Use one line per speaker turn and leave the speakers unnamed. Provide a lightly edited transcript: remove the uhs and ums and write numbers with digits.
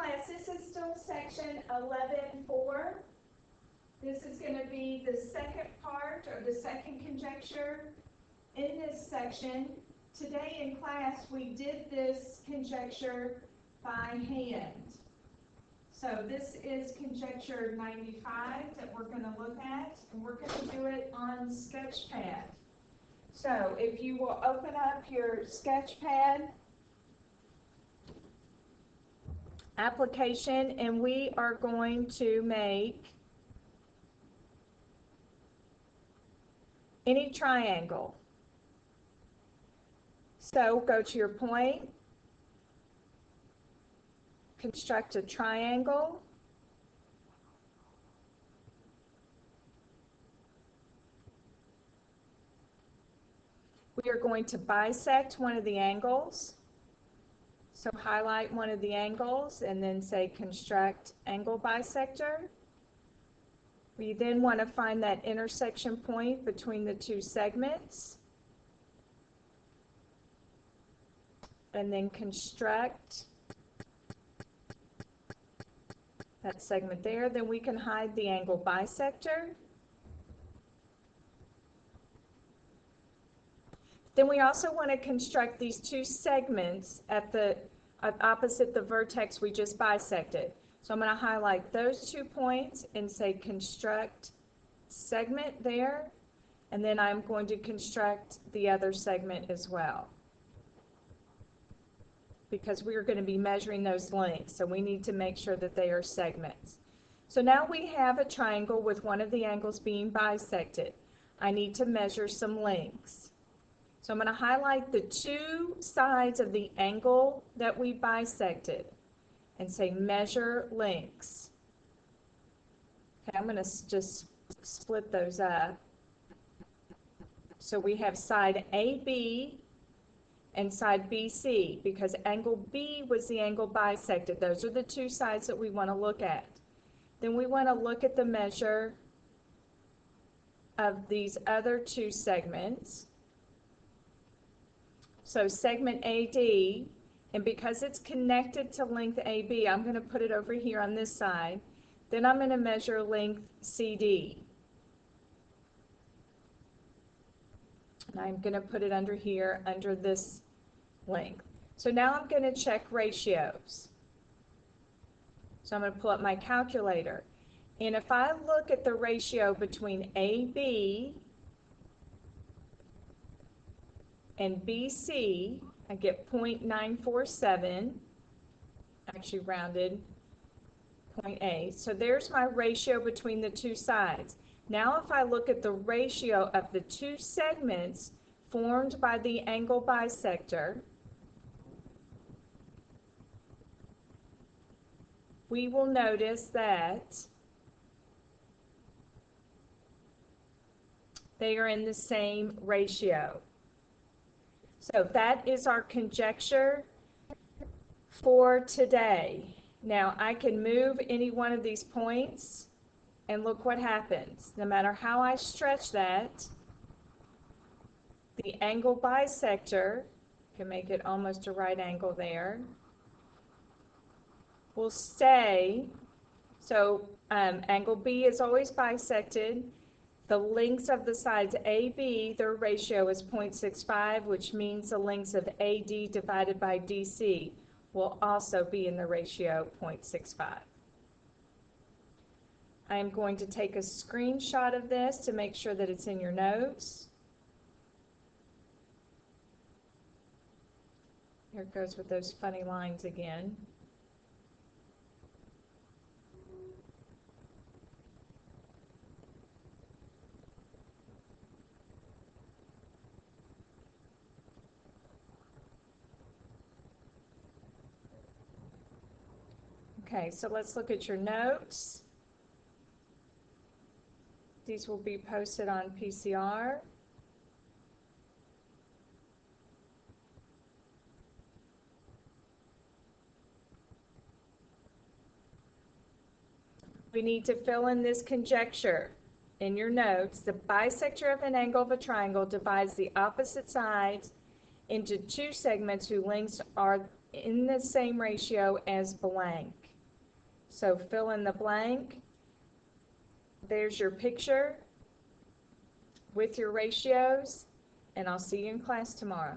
class, this is still section 11.4. This is going to be the second part or the second conjecture in this section. Today in class we did this conjecture by hand. So this is conjecture 95 that we're going to look at, and we're going to do it on Sketchpad. So if you will open up your Sketchpad application, and we are going to make any triangle. So go to your point, construct a triangle, we are going to bisect one of the angles. So highlight one of the angles and then say construct angle bisector. We then want to find that intersection point between the two segments. And then construct that segment there. Then we can hide the angle bisector. Then we also want to construct these two segments at the opposite the vertex we just bisected. So I'm going to highlight those 2 points and say construct segment there, and then I'm going to construct the other segment as well, because we are going to be measuring those lengths, so we need to make sure that they are segments. So now we have a triangle with one of the angles being bisected. I need to measure some lengths. So I'm going to highlight the two sides of the angle that we bisected and say measure lengths. Okay, I'm going to just split those up. So we have side AB and side BC, because angle B was the angle bisected. Those are the two sides that we want to look at. Then we want to look at the measure of these other two segments. So segment AD, and because it's connected to length AB, I'm going to put it over here on this side. Then I'm going to measure length CD. And I'm going to put it under here, under this length. So now I'm going to check ratios. So I'm going to pull up my calculator. And if I look at the ratio between AB and BC, I get 0.947, actually rounded 0.8. So there's my ratio between the two sides. Now if I look at the ratio of the two segments formed by the angle bisector, we will notice that they are in the same ratio. So that is our conjecture for today. Now I can move any one of these points and look what happens. No matter how I stretch that, the angle bisector, can make it almost a right angle there, will stay. So angle B is always bisected. The lengths of the sides AB, their ratio is 0.65, which means the lengths of AD divided by DC will also be in the ratio 0.65. I am going to take a screenshot of this to make sure that it's in your notes. Here it goes with those funny lines again. Okay, so let's look at your notes. These will be posted on PCR. We need to fill in this conjecture in your notes. The bisector of an angle of a triangle divides the opposite sides into two segments whose lengths are in the same ratio as blank. So fill in the blank. There's your picture with your ratios, and I'll see you in class tomorrow.